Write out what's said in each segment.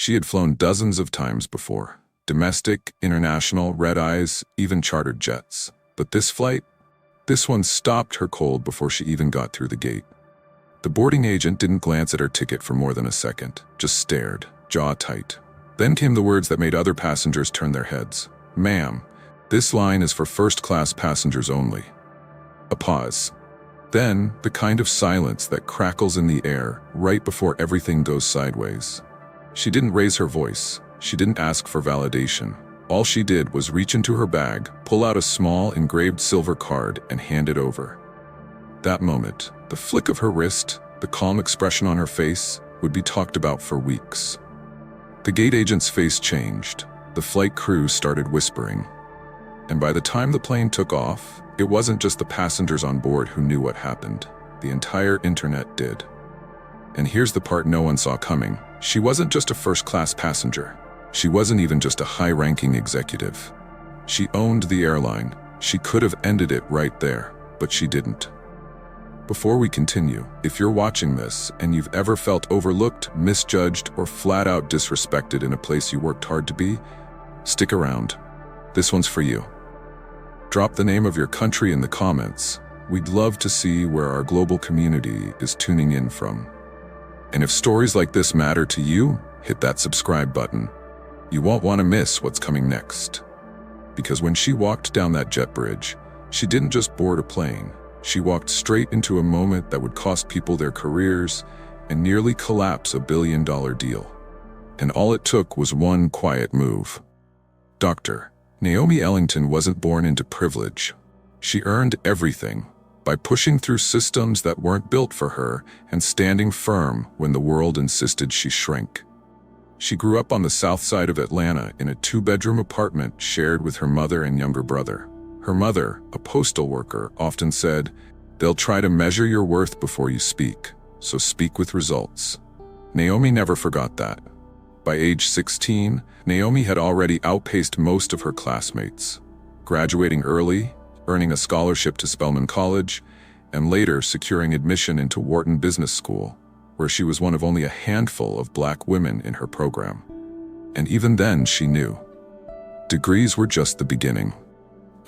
She had flown dozens of times before. Domestic, international, red-eyes, even chartered jets. But this flight? This one stopped her cold before she even got through the gate. The boarding agent didn't glance at her ticket for more than a second, just stared, jaw tight. Then came the words that made other passengers turn their heads. "Ma'am, this line is for first-class passengers only." A pause. Then, the kind of silence that crackles in the air right before everything goes sideways. She didn't raise her voice. She didn't ask for validation. All she did was reach into her bag, pull out a small engraved silver card, and hand it over. That moment, the flick of her wrist, the calm expression on her face, would be talked about for weeks. The gate agent's face changed. The flight crew started whispering. And by the time the plane took off, it wasn't just the passengers on board who knew what happened. The entire internet did. And here's the part no one saw coming. She wasn't just a first-class passenger. She wasn't even just a high-ranking executive. She owned the airline. She could have ended it right there, but she didn't. Before we continue, if you're watching this and you've ever felt overlooked, misjudged, or flat-out disrespected in a place you worked hard to be, stick around. This one's for you. Drop the name of your country in the comments. We'd love to see where our global community is tuning in from. And if stories like this matter to you, hit that subscribe button. You won't want to miss what's coming next. Because when she walked down that jet bridge, she didn't just board a plane. She walked straight into a moment that would cost people their careers and nearly collapse a billion-dollar deal. And all it took was one quiet move. Dr. Naomi Ellington wasn't born into privilege. She earned everything by pushing through systems that weren't built for her and standing firm when the world insisted she shrink. She grew up on the south side of Atlanta in a 2-bedroom apartment shared with her mother and younger brother. Her mother, a postal worker, often said, "They'll try to measure your worth before you speak, so speak with results." Naomi never forgot that. By age 16, Naomi had already outpaced most of her classmates, graduating early, earning a scholarship to Spelman College, and later securing admission into Wharton Business School, where she was one of only a handful of black women in her program. And even then, she knew. Degrees were just the beginning.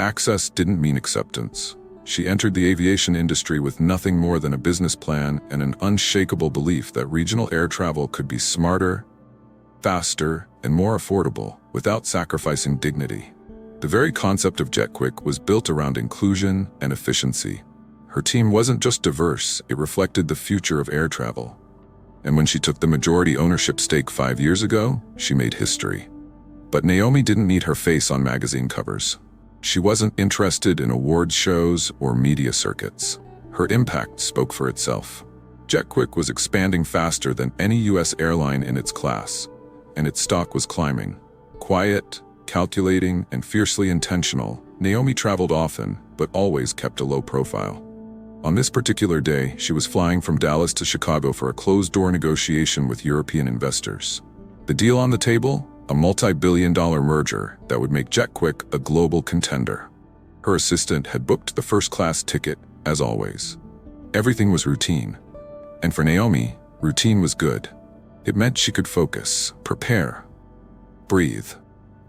Access didn't mean acceptance. She entered the aviation industry with nothing more than a business plan and an unshakable belief that regional air travel could be smarter, faster, and more affordable without sacrificing dignity. The very concept of JetQuick was built around inclusion and efficiency. Her team wasn't just diverse, it reflected the future of air travel. And when she took the majority ownership stake 5 years ago, she made history. But Naomi didn't need her face on magazine covers. She wasn't interested in awards shows or media circuits. Her impact spoke for itself. JetQuick was expanding faster than any U.S. airline in its class, and its stock was climbing. Quiet, calculating, and fiercely intentional, Naomi traveled often, but always kept a low profile. On this particular day, she was flying from Dallas to Chicago for a closed-door negotiation with European investors. The deal on the table? A multi-billion-dollar merger that would make JetQuick a global contender. Her assistant had booked the first-class ticket, as always. Everything was routine. And for Naomi, routine was good. It meant she could focus, prepare, breathe.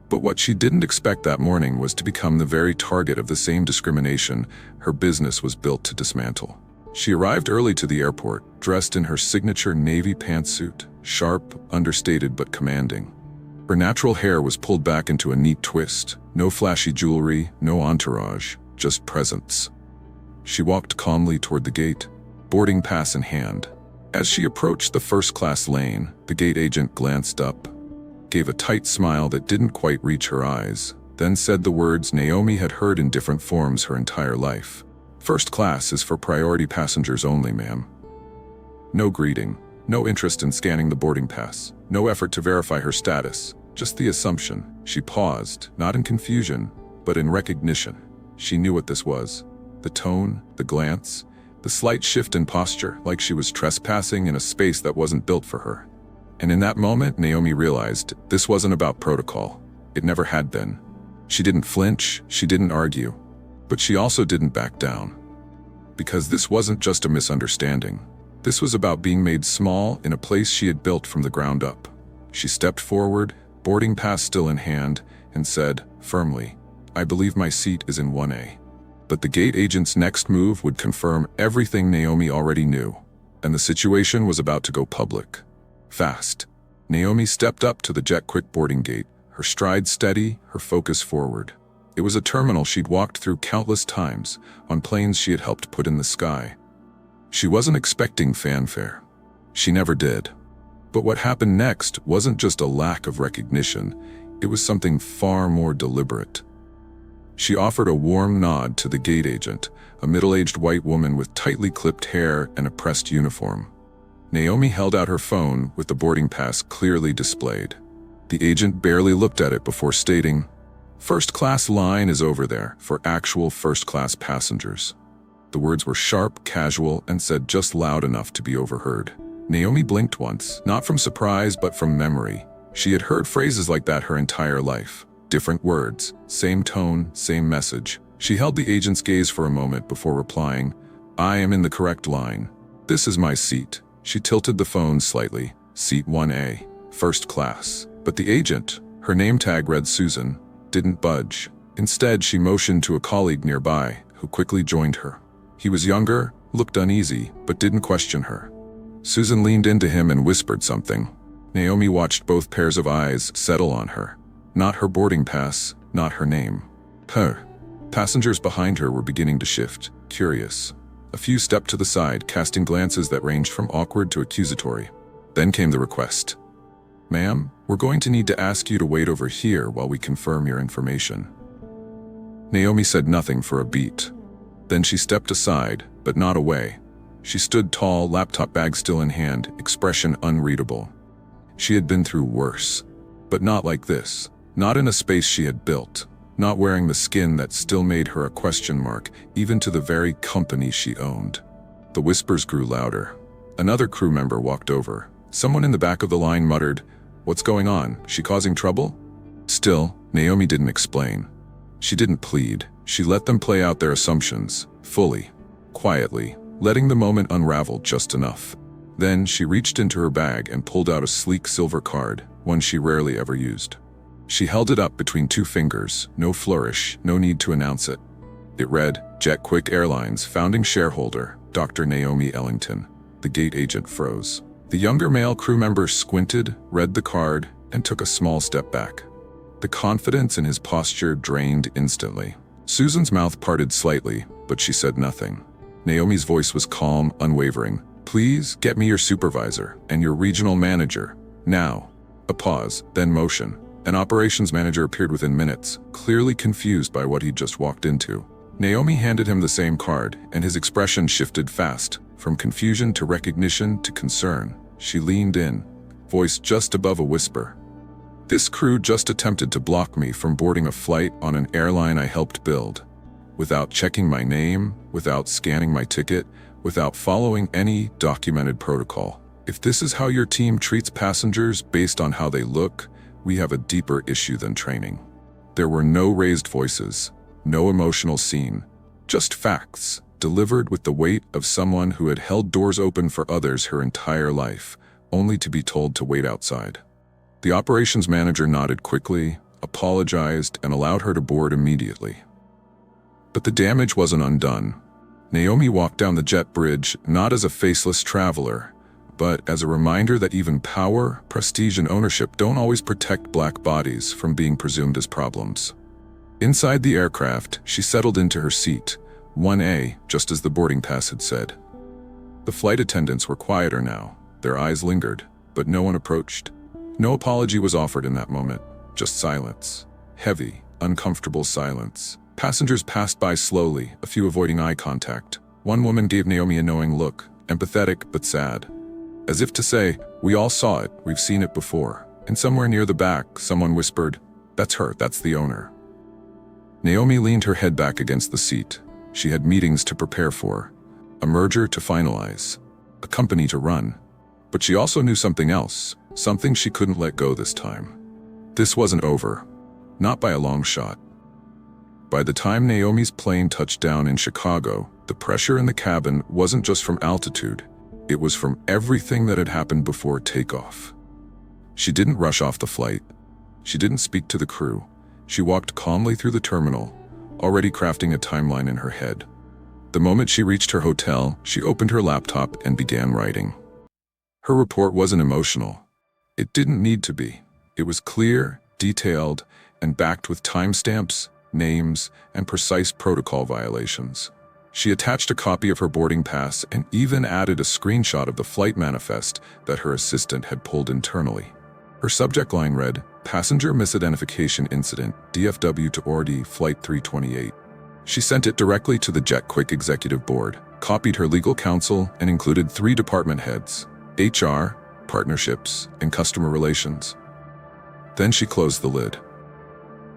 But what she didn't expect that morning was to become the very target of the same discrimination her business was built to dismantle. She arrived early to the airport, dressed in her signature navy pantsuit, sharp, understated but commanding. Her natural hair was pulled back into a neat twist, no flashy jewelry, no entourage, just presence. She walked calmly toward the gate, boarding pass in hand. As she approached the first-class lane, the gate agent glanced up, gave a tight smile that didn't quite reach her eyes, then said the words Naomi had heard in different forms her entire life. "First class is for priority passengers only, ma'am." No greeting, no interest in scanning the boarding pass, no effort to verify her status, just the assumption. She paused, not in confusion, but in recognition. She knew what this was. The tone, the glance, the slight shift in posture, like she was trespassing in a space that wasn't built for her. And in that moment, Naomi realized this wasn't about protocol. It never had been. She didn't flinch, she didn't argue, but she also didn't back down. Because this wasn't just a misunderstanding. This was about being made small in a place she had built from the ground up. She stepped forward, boarding pass still in hand, and said, firmly, "I believe my seat is in 1A." But the gate agent's next move would confirm everything Naomi already knew, and the situation was about to go public. Fast. Naomi stepped up to the jet quick boarding gate, her stride steady, her focus forward. It was a terminal she'd walked through countless times, on planes she had helped put in the sky. She wasn't expecting fanfare. She never did. But what happened next wasn't just a lack of recognition, it was something far more deliberate. She offered a warm nod to the gate agent, a middle-aged white woman with tightly clipped hair and a pressed uniform. Naomi held out her phone with the boarding pass clearly displayed. The agent barely looked at it before stating, "First-class line is over there for actual first-class passengers." The words were sharp, casual, and said just loud enough to be overheard. Naomi blinked once, not from surprise but from memory. She had heard phrases like that her entire life. Different words, same tone, same message. She held the agent's gaze for a moment before replying, "I am in the correct line. This is my seat." She tilted the phone slightly. Seat 1A, first class. But the agent, her name tag read Susan, didn't budge. Instead, she motioned to a colleague nearby, who quickly joined her. He was younger, looked uneasy, but didn't question her. Susan leaned into him and whispered something. Naomi watched both pairs of eyes settle on her. Not her boarding pass, not her name. Her. Passengers behind her were beginning to shift, curious. A few stepped to the side, casting glances that ranged from awkward to accusatory. Then came the request. "Ma'am, we're going to need to ask you to wait over here while we confirm your information." Naomi said nothing for a beat. Then she stepped aside, but not away. She stood tall, laptop bag still in hand, expression unreadable. She had been through worse. But not like this. Not in a space she had built. Not wearing the skin that still made her a question mark, even to the very company she owned. The whispers grew louder. Another crew member walked over. Someone in the back of the line muttered, "What's going on? She causing trouble?" Still, Naomi didn't explain. She didn't plead. She let them play out their assumptions, fully, quietly, letting the moment unravel just enough. Then she reached into her bag and pulled out a sleek silver card, one she rarely ever used. She held it up between two fingers, no flourish, no need to announce it. It read, "Jet Quick Airlines founding shareholder, Dr. Naomi Ellington." The gate agent froze. The younger male crew member squinted, read the card, and took a small step back. The confidence in his posture drained instantly. Susan's mouth parted slightly, but she said nothing. Naomi's voice was calm, unwavering. "Please get me your supervisor and your regional manager, now." A pause, then motion. An operations manager appeared within minutes, clearly confused by what he'd just walked into. Naomi handed him the same card, and his expression shifted fast, from confusion to recognition to concern. She leaned in, voice just above a whisper. "This crew just attempted to block me from boarding a flight on an airline I helped build. Without checking my name, without scanning my ticket, without following any documented protocol. If this is how your team treats passengers based on how they look, we have a deeper issue than training." There were no raised voices, no emotional scene, just facts, delivered with the weight of someone who had held doors open for others her entire life, only to be told to wait outside. The operations manager nodded quickly, apologized, and allowed her to board immediately. But the damage wasn't undone. Naomi walked down the jet bridge not as a faceless traveler, but as a reminder that even power, prestige, and ownership don't always protect black bodies from being presumed as problems. Inside the aircraft, she settled into her seat, 1A, just as the boarding pass had said. The flight attendants were quieter now. Their eyes lingered, but no one approached. No apology was offered in that moment, just silence. Heavy, uncomfortable silence. Passengers passed by slowly, a few avoiding eye contact. One woman gave Naomi a knowing look, empathetic but sad. As if to say, "We all saw it, we've seen it before." And somewhere near the back, someone whispered, "That's her, that's the owner." Naomi leaned her head back against the seat. She had meetings to prepare for, a merger to finalize, a company to run. But she also knew something else, something she couldn't let go this time. This wasn't over, not by a long shot. By the time Naomi's plane touched down in Chicago, the pressure in the cabin wasn't just from altitude, it was from everything that had happened before takeoff. She didn't rush off the flight. She didn't speak to the crew. She walked calmly through the terminal, already crafting a timeline in her head. The moment she reached her hotel, she opened her laptop and began writing. Her report wasn't emotional. It didn't need to be. It was clear, detailed, and backed with timestamps, names, and precise protocol violations. She attached a copy of her boarding pass and even added a screenshot of the flight manifest that her assistant had pulled internally. Her subject line read, "Passenger Misidentification Incident, DFW to ORD, Flight 328. She sent it directly to the JetQuick Executive Board, copied her legal counsel, and included 3 department heads: HR, Partnerships, and Customer Relations. Then she closed the lid.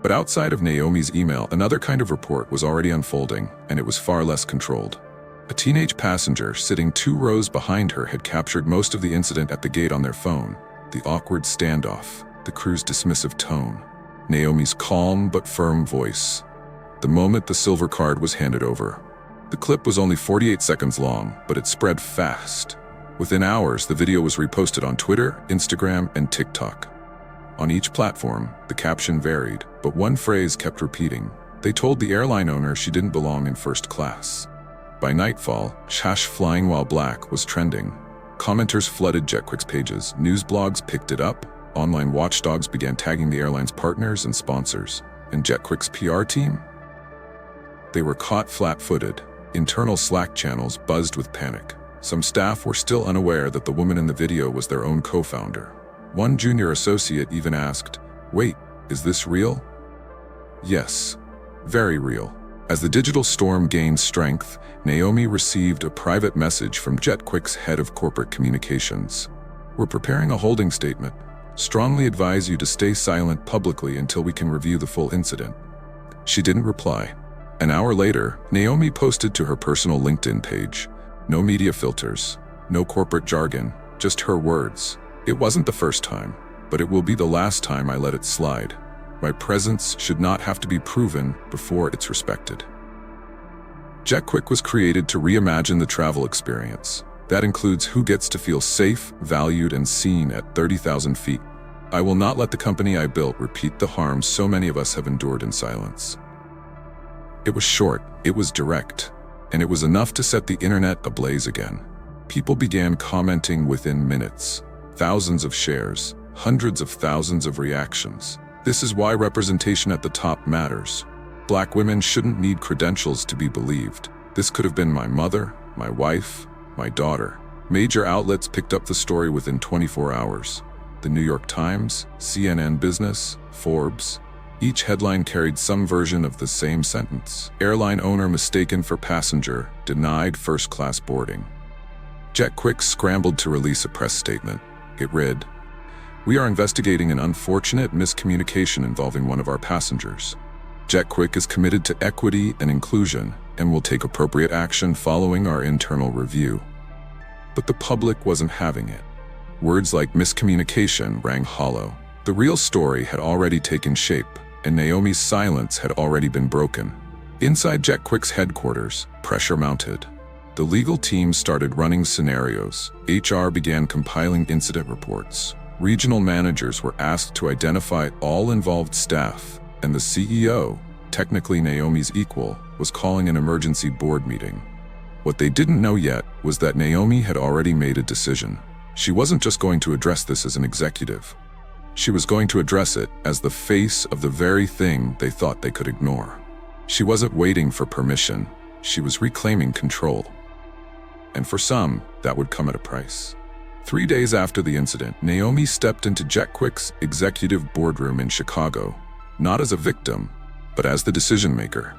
But outside of Naomi's email, another kind of report was already unfolding, and it was far less controlled. A teenage passenger sitting 2 rows behind her had captured most of the incident at the gate on their phone. The awkward standoff, the crew's dismissive tone, Naomi's calm but firm voice. The moment the silver card was handed over. The clip was only 48 seconds long, but it spread fast. Within hours, the video was reposted on Twitter, Instagram, and TikTok. On each platform, the caption varied, but one phrase kept repeating. They told the airline owner she didn't belong in first class. By nightfall, "Shash flying while black" was trending. Commenters flooded JetQuick's pages, news blogs picked it up, online watchdogs began tagging the airline's partners and sponsors. And JetQuick's PR team? They were caught flat-footed. Internal Slack channels buzzed with panic. Some staff were still unaware that the woman in the video was their own co-founder. One junior associate even asked, "Wait, is this real?" Yes, very real. As the digital storm gained strength, Naomi received a private message from JetQuick's head of corporate communications. "We're preparing a holding statement. Strongly advise you to stay silent publicly until we can review the full incident." She didn't reply. An hour later, Naomi posted to her personal LinkedIn page. No media filters, no corporate jargon, just her words. "It wasn't the first time, but it will be the last time I let it slide. My presence should not have to be proven before it's respected." JetQuick was created to reimagine the travel experience. That includes who gets to feel safe, valued, and seen at 30,000 feet. I will not let the company I built repeat the harm so many of us have endured in silence. It was short, it was direct, and it was enough to set the internet ablaze again. People began commenting within minutes. Thousands of shares, hundreds of thousands of reactions. This is why representation at the top matters. Black women shouldn't need credentials to be believed. This could have been my mother, my wife, my daughter. Major outlets picked up the story within 24 hours. The New York Times, CNN Business, Forbes. Each headline carried some version of the same sentence. Airline owner mistaken for passenger, denied first-class boarding. JetQuick scrambled to release a press statement. It read, "We are investigating an unfortunate miscommunication involving one of our passengers. JetQuick is committed to equity and inclusion and will take appropriate action following our internal review." But the public wasn't having it. Words like miscommunication rang hollow. The real story had already taken shape, and Naomi's silence had already been broken. Inside JetQuick's headquarters, pressure mounted. The legal team started running scenarios. HR began compiling incident reports. Regional managers were asked to identify all involved staff, and the CEO, technically Naomi's equal, was calling an emergency board meeting. What they didn't know yet was that Naomi had already made a decision. She wasn't just going to address this as an executive. She was going to address it as the face of the very thing they thought they could ignore. She wasn't waiting for permission. She was reclaiming control. And for some, that would come at a price. 3 days after the incident, Naomi stepped into JetQuick's executive boardroom in Chicago, not as a victim, but as the decision-maker.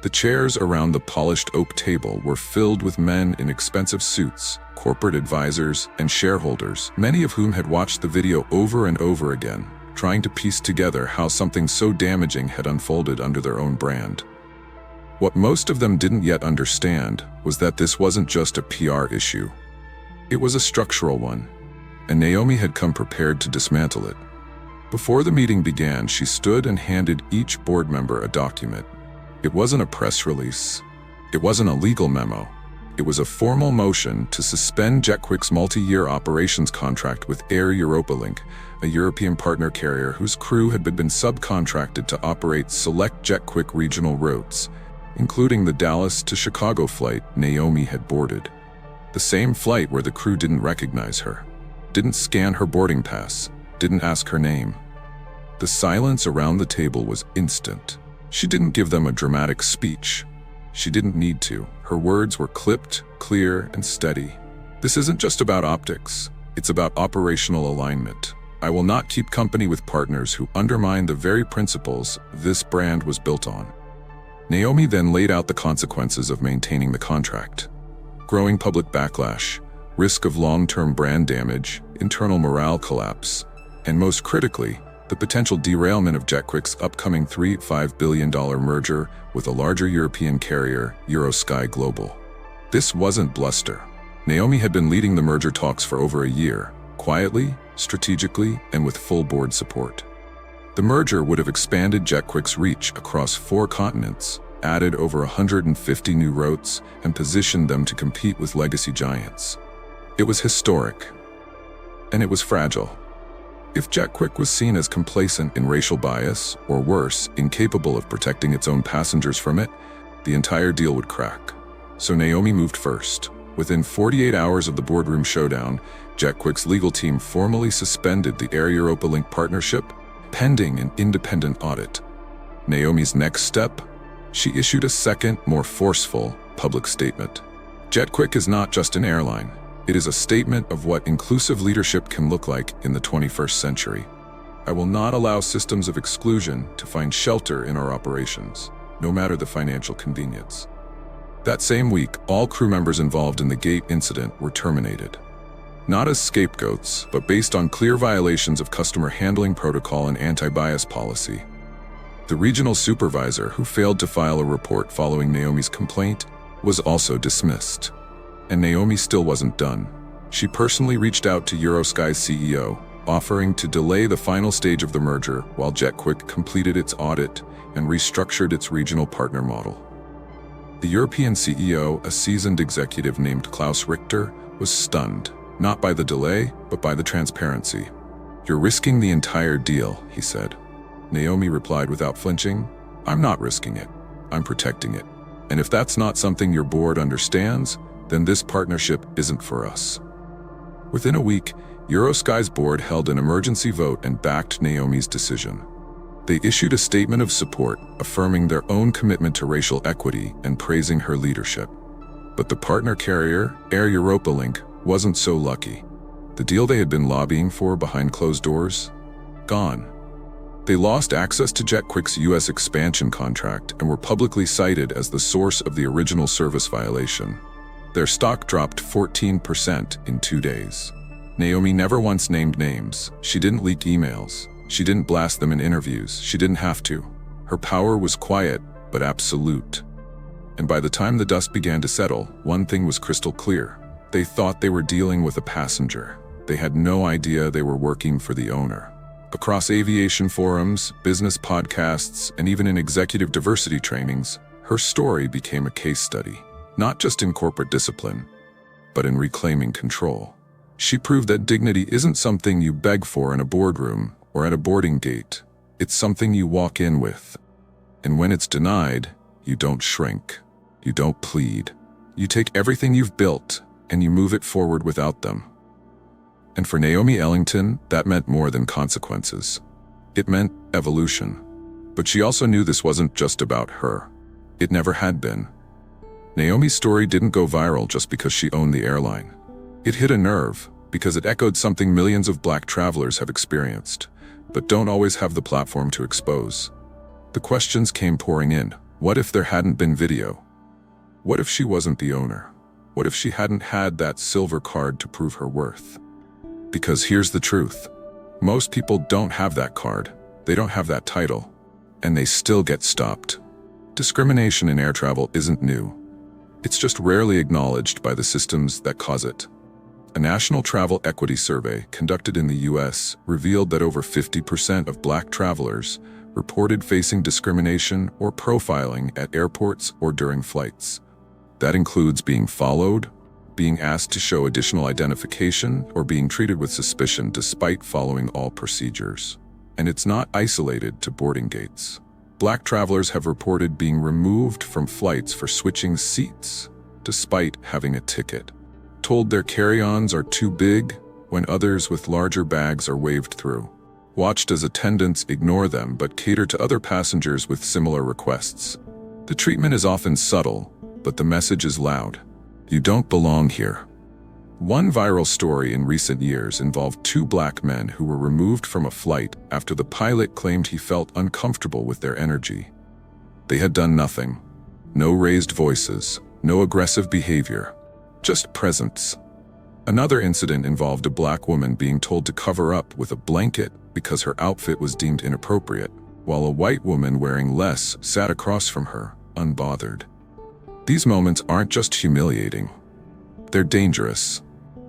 The chairs around the polished oak table were filled with men in expensive suits, corporate advisors, and shareholders, many of whom had watched the video over and over again, trying to piece together how something so damaging had unfolded under their own brand. What most of them didn't yet understand was that this wasn't just a PR issue. It was a structural one, and Naomi had come prepared to dismantle it. Before the meeting began, she stood and handed each board member a document. It wasn't a press release. It wasn't a legal memo. It was a formal motion to suspend JetQuick's multi-year operations contract with Air Europalink, a European partner carrier whose crew had been subcontracted to operate select JetQuick regional routes, including the Dallas to Chicago flight Naomi had boarded. The same flight where the crew didn't recognize her, didn't scan her boarding pass, didn't ask her name. The silence around the table was instant. She didn't give them a dramatic speech. She didn't need to. Her words were clipped, clear, and steady. This isn't just about optics. It's about operational alignment. I will not keep company with partners who undermine the very principles this brand was built on. Naomi then laid out the consequences of maintaining the contract. Growing public backlash, risk of long-term brand damage, internal morale collapse, and most critically, the potential derailment of JetQuick's upcoming $3.5 billion merger with a larger European carrier, Eurosky Global. This wasn't bluster. Naomi had been leading the merger talks for over a year, quietly, strategically, and with full board support. The merger would have expanded JetQuick's reach across 4 continents, added over 150 new routes, and positioned them to compete with legacy giants. It was historic, and it was fragile. If JetQuick was seen as complacent in racial bias, or worse, incapable of protecting its own passengers from it, the entire deal would crack. So Naomi moved first. Within 48 hours of the boardroom showdown, JetQuick's legal team formally suspended the Air Europalink partnership, pending an independent audit. Naomi's next step? She issued a second, more forceful, public statement. JetQuick is not just an airline. It is a statement of what inclusive leadership can look like in the 21st century. I will not allow systems of exclusion to find shelter in our operations, no matter the financial convenience. That same week, all crew members involved in the gate incident were terminated. Not as scapegoats, but based on clear violations of customer handling protocol and anti-bias policy. The regional supervisor who failed to file a report following Naomi's complaint was also dismissed. And Naomi still wasn't done. She personally reached out to Eurosky's CEO, offering to delay the final stage of the merger while JetQuick completed its audit and restructured its regional partner model. The European CEO, a seasoned executive named Klaus Richter, was stunned, not by the delay, but by the transparency. "You're risking the entire deal," he said. Naomi replied without flinching, "I'm not risking it. I'm protecting it. And if that's not something your board understands, then this partnership isn't for us." Within a week, Eurosky's board held an emergency vote and backed Naomi's decision. They issued a statement of support, affirming their own commitment to racial equity and praising her leadership. But the partner carrier, Air Europalink, wasn't so lucky. The deal they had been lobbying for behind closed doors? Gone. They lost access to JetQuick's U.S. expansion contract and were publicly cited as the source of the original service violation. Their stock dropped 14% in 2 days. Naomi never once named names. She didn't leak emails. She didn't blast them in interviews. She didn't have to. Her power was quiet, but absolute. And by the time the dust began to settle, one thing was crystal clear. They thought they were dealing with a passenger. They had no idea they were working for the owner. Across aviation forums, business podcasts, and even in executive diversity trainings, her story became a case study. Not just in corporate discipline, but in reclaiming control. She proved that dignity isn't something you beg for in a boardroom or at a boarding gate. It's something you walk in with. And when it's denied, you don't shrink. You don't plead. You take everything you've built and you move it forward without them. And for Naomi Ellington, that meant more than consequences. It meant evolution. But she also knew this wasn't just about her. It never had been. Naomi's story didn't go viral just because she owned the airline. It hit a nerve because it echoed something millions of Black travelers have experienced, but don't always have the platform to expose. The questions came pouring in. What if there hadn't been video? What if she wasn't the owner? What if she hadn't had that silver card to prove her worth? Because here's the truth. Most people don't have that card. They don't have that title. And they still get stopped. Discrimination in air travel isn't new. It's just rarely acknowledged by the systems that cause it. A national travel equity survey conducted in the U.S. revealed that over 50% of Black travelers reported facing discrimination or profiling at airports or during flights. That includes being followed, being asked to show additional identification, or being treated with suspicion despite following all procedures. And it's not isolated to boarding gates. Black travelers have reported being removed from flights for switching seats, despite having a ticket. Told their carry-ons are too big, when others with larger bags are waved through. Watched as attendants ignore them but cater to other passengers with similar requests. The treatment is often subtle, but the message is loud. You don't belong here. One viral story in recent years involved two black men who were removed from a flight after the pilot claimed he felt uncomfortable with their energy. They had done nothing. No raised voices, no aggressive behavior, just presence. Another incident involved a black woman being told to cover up with a blanket because her outfit was deemed inappropriate, while a white woman wearing less sat across from her, unbothered. These moments aren't just humiliating. They're dangerous,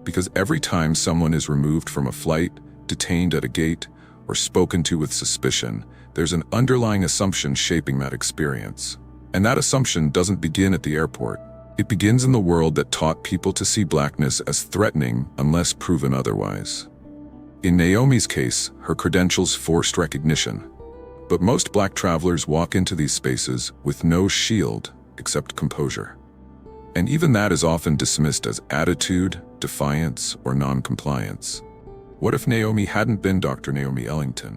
because every time someone is removed from a flight, detained at a gate, or spoken to with suspicion, there's an underlying assumption shaping that experience. And that assumption doesn't begin at the airport. It begins in the world that taught people to see blackness as threatening unless proven otherwise. In Naomi's case, her credentials forced recognition. But most black travelers walk into these spaces with no shield except composure. And even that is often dismissed as attitude, defiance, or non-compliance. What if Naomi hadn't been Dr. Naomi Ellington?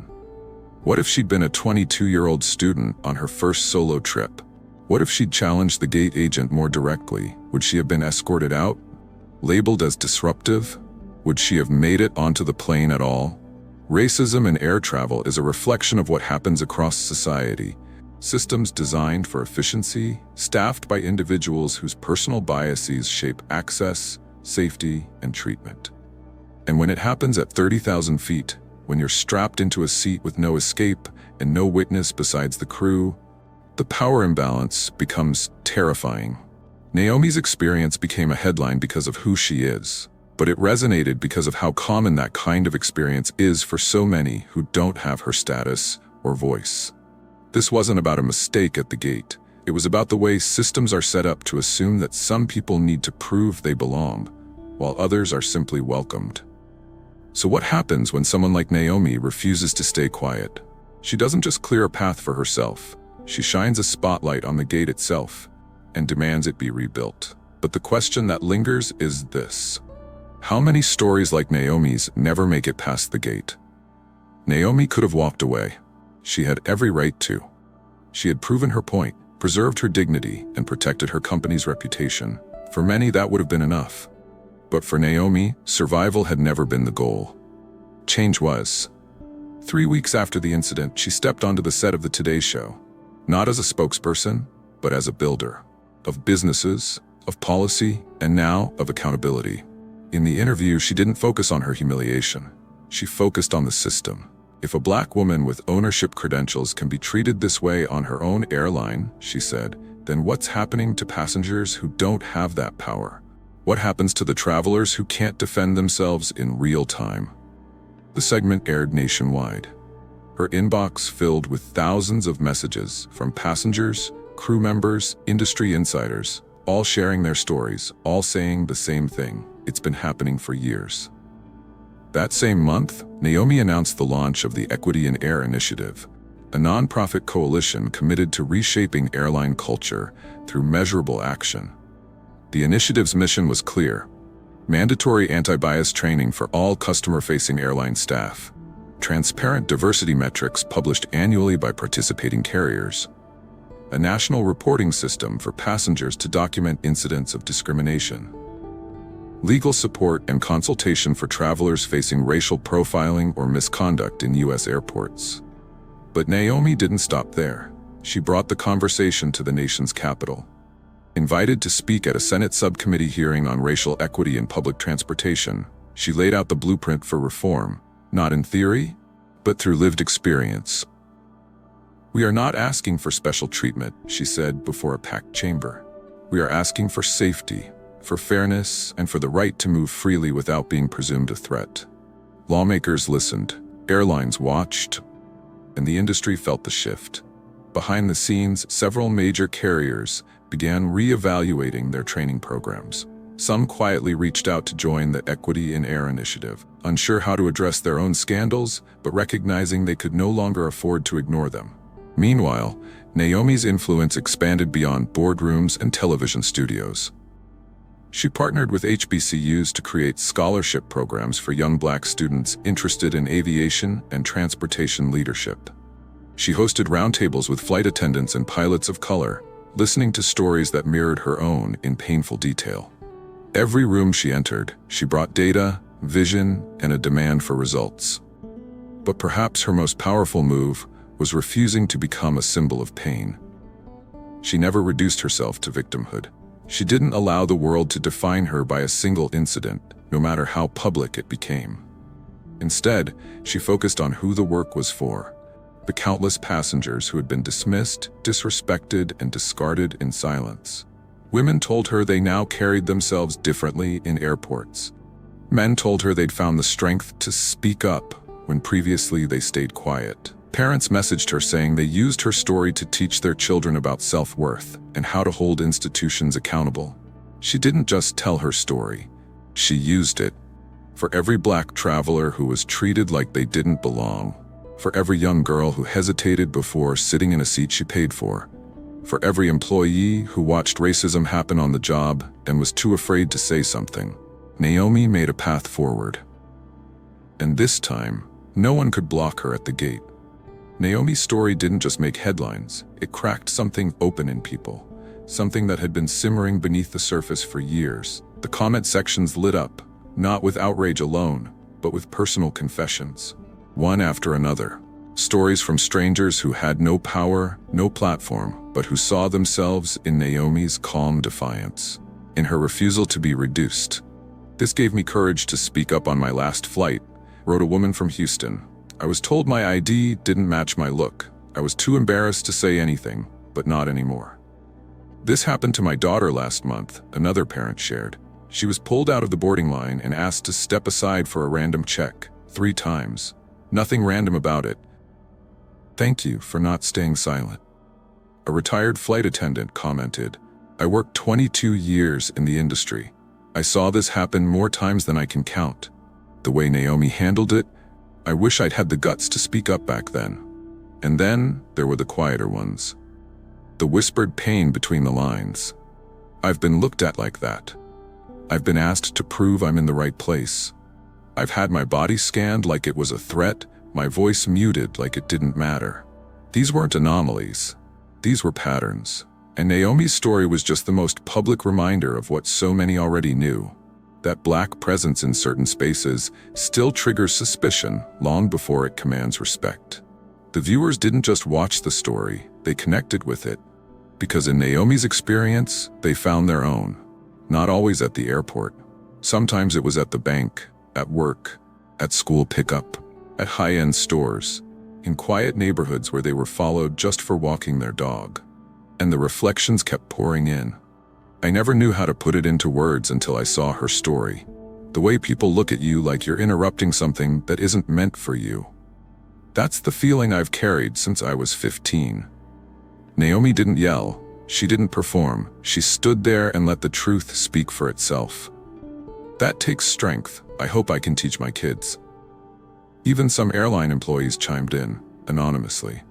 What if she'd been a 22-year-old student on her first solo trip? What if she'd challenged the gate agent more directly? Would she have been escorted out? Labeled as disruptive? Would she have made it onto the plane at all? Racism in air travel is a reflection of what happens across society. Systems designed for efficiency, staffed by individuals whose personal biases shape access, safety, and treatment. And when it happens at 30,000 feet, when you're strapped into a seat with no escape and no witness besides the crew, the power imbalance becomes terrifying. Naomi's experience became a headline because of who she is, but it resonated because of how common that kind of experience is for so many who don't have her status or voice. This wasn't about a mistake at the gate. It was about the way systems are set up to assume that some people need to prove they belong, while others are simply welcomed. So what happens when someone like Naomi refuses to stay quiet? She doesn't just clear a path for herself. She shines a spotlight on the gate itself and demands it be rebuilt. But the question that lingers is this: how many stories like Naomi's never make it past the gate? Naomi could have walked away. She had every right to. She had proven her point, preserved her dignity, and protected her company's reputation. For many, that would have been enough. But for Naomi, survival had never been the goal. Change was. 3 weeks after the incident, she stepped onto the set of the Today Show, not as a spokesperson, but as a builder of businesses, of policy, and now of accountability. In the interview, she didn't focus on her humiliation. She focused on the system. If a black woman with ownership credentials can be treated this way on her own airline, she said, then what's happening to passengers who don't have that power? What happens to the travelers who can't defend themselves in real time? The segment aired nationwide. Her inbox filled with thousands of messages from passengers, crew members, industry insiders, all sharing their stories, all saying the same thing: it's been happening for years. That same month, Naomi announced the launch of the Equity in Air Initiative, a nonprofit coalition committed to reshaping airline culture through measurable action. The initiative's mission was clear: mandatory anti-bias training for all customer-facing airline staff, transparent diversity metrics published annually by participating carriers, a national reporting system for passengers to document incidents of discrimination, legal support and consultation for travelers facing racial profiling or misconduct in U.S. airports. But Naomi didn't stop there. She brought the conversation to the nation's capital. Invited to speak at a Senate subcommittee hearing on racial equity in public transportation, she laid out the blueprint for reform, not in theory, but through lived experience. "We are not asking for special treatment," she said before a packed chamber. "We are asking for safety, for fairness, and for the right to move freely without being presumed a threat." Lawmakers listened, airlines watched, and the industry felt the shift. Behind the scenes, several major carriers began re-evaluating their training programs. Some quietly reached out to join the Equity in Air initiative, unsure how to address their own scandals, but recognizing they could no longer afford to ignore them. Meanwhile, Naomi's influence expanded beyond boardrooms and television studios. She partnered with HBCUs to create scholarship programs for young Black students interested in aviation and transportation leadership. She hosted roundtables with flight attendants and pilots of color, listening to stories that mirrored her own in painful detail. Every room she entered, she brought data, vision, and a demand for results. But perhaps her most powerful move was refusing to become a symbol of pain. She never reduced herself to victimhood. She didn't allow the world to define her by a single incident, no matter how public it became. Instead, she focused on who the work was for: the countless passengers who had been dismissed, disrespected, and discarded in silence. Women told her they now carried themselves differently in airports. Men told her they'd found the strength to speak up when previously they stayed quiet. Parents messaged her saying they used her story to teach their children about self-worth and how to hold institutions accountable. She didn't just tell her story, she used it. For every Black traveler who was treated like they didn't belong, for every young girl who hesitated before sitting in a seat she paid for, for every employee who watched racism happen on the job and was too afraid to say something, Naomi made a path forward. And this time, no one could block her at the gate. Naomi's story didn't just make headlines, it cracked something open in people, something that had been simmering beneath the surface for years. The comment sections lit up, not with outrage alone, but with personal confessions, one after another. Stories from strangers who had no power, no platform, but who saw themselves in Naomi's calm defiance, in her refusal to be reduced. "This gave me courage to speak up on my last flight," wrote a woman from Houston. "I was told my ID didn't match my look. I was too embarrassed to say anything, but not anymore." "This happened to my daughter last month," another parent shared. "She was pulled out of the boarding line and asked to step aside for a random check, 3 times. Nothing random about it. Thank you for not staying silent." A retired flight attendant commented, "I worked 22 years in the industry. I saw this happen more times than I can count. The way Naomi handled it, I wish I'd had the guts to speak up back then." And then there were the quieter ones. The whispered pain between the lines. "I've been looked at like that. I've been asked to prove I'm in the right place. I've had my body scanned like it was a threat, my voice muted like it didn't matter." These weren't anomalies. These were patterns. And Naomi's story was just the most public reminder of what so many already knew: that Black presence in certain spaces still triggers suspicion long before it commands respect. The viewers didn't just watch the story, they connected with it. Because in Naomi's experience, they found their own. Not always at the airport. Sometimes it was at the bank, at work, at school pickup, at high-end stores, in quiet neighborhoods where they were followed just for walking their dog. And the reflections kept pouring in. "I never knew how to put it into words until I saw her story. The way people look at you like you're interrupting something that isn't meant for you. That's the feeling I've carried since I was 15." Naomi didn't yell, she didn't perform, she stood there and let the truth speak for itself. "That takes strength. I hope I can teach my kids." Even some airline employees chimed in, anonymously.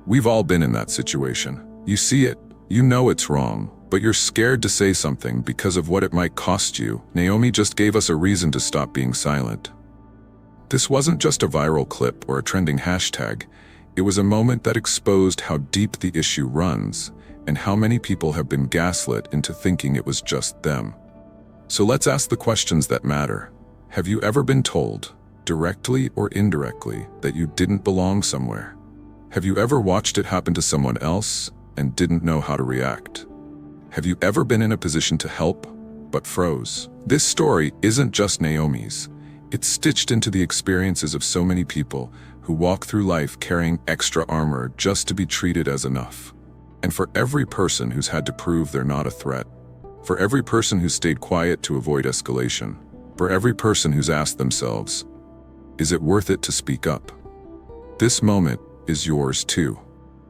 "We've all been in that situation. You see it, you know it's wrong, but you're scared to say something because of what it might cost you." Naomi just gave us a reason to stop being silent. This wasn't just a viral clip or a trending hashtag. It was a moment that exposed how deep the issue runs and how many people have been gaslit into thinking it was just them. So let's ask the questions that matter. Have you ever been told, directly or indirectly, that you didn't belong somewhere? Have you ever watched it happen to someone else and didn't know how to react? Have you ever been in a position to help, but froze? This story isn't just Naomi's. It's stitched into the experiences of so many people who walk through life carrying extra armor just to be treated as enough. And for every person who's had to prove they're not a threat, for every person who stayed quiet to avoid escalation, for every person who's asked themselves, is it worth it to speak up? This moment is yours too.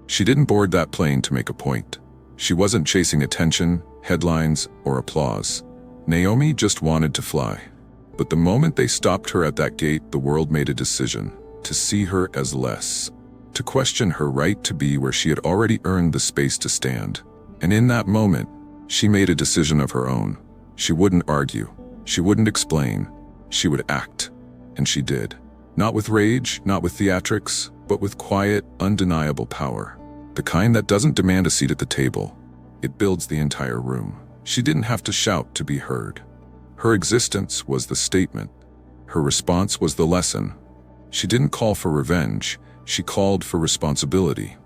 She didn't board that plane to make a point. She wasn't chasing attention, headlines, or applause. Naomi just wanted to fly. But the moment they stopped her at that gate, the world made a decision to see her as less, to question her right to be where she had already earned the space to stand. And in that moment, she made a decision of her own. She wouldn't argue. She wouldn't explain. She would act. And she did. Not with rage, not with theatrics, but with quiet, undeniable power. The kind that doesn't demand a seat at the table. It builds the entire room. She didn't have to shout to be heard. Her existence was the statement. Her response was the lesson. She didn't call for revenge. She called for responsibility.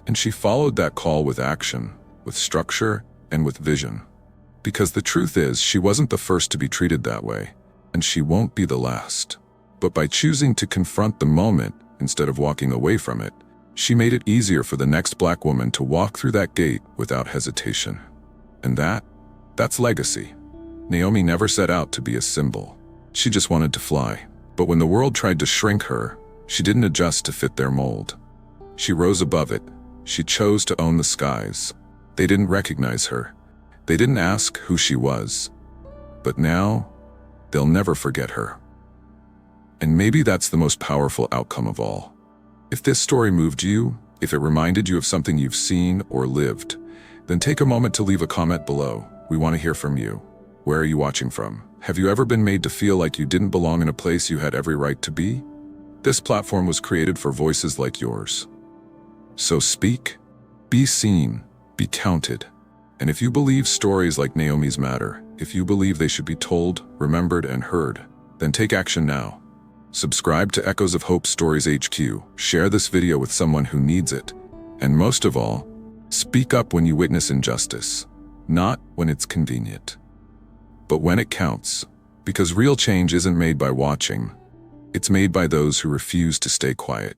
And she followed that call with action, with structure, and with vision. Because the truth is, she wasn't the first to be treated that way, and she won't be the last. But by choosing to confront the moment instead of walking away from it, she made it easier for the next Black woman to walk through that gate without hesitation. And that's legacy. Naomi never set out to be a symbol. She just wanted to fly. But when the world tried to shrink her, she didn't adjust to fit their mold. She rose above it. She chose to own the skies. They didn't recognize her. They didn't ask who she was. But now, they'll never forget her. And maybe that's the most powerful outcome of all. If this story moved you, if it reminded you of something you've seen or lived, then take a moment to leave a comment below. We want to hear from you. Where are you watching from? Have you ever been made to feel like you didn't belong in a place you had every right to be? This platform was created for voices like yours. So speak, be seen, be counted. And if you believe stories like Naomi's matter, if you believe they should be told, remembered, and heard, then take action now. Subscribe to Echoes of Hope Stories HQ, share this video with someone who needs it, and most of all, speak up when you witness injustice, not when it's convenient, but when it counts, because real change isn't made by watching, it's made by those who refuse to stay quiet.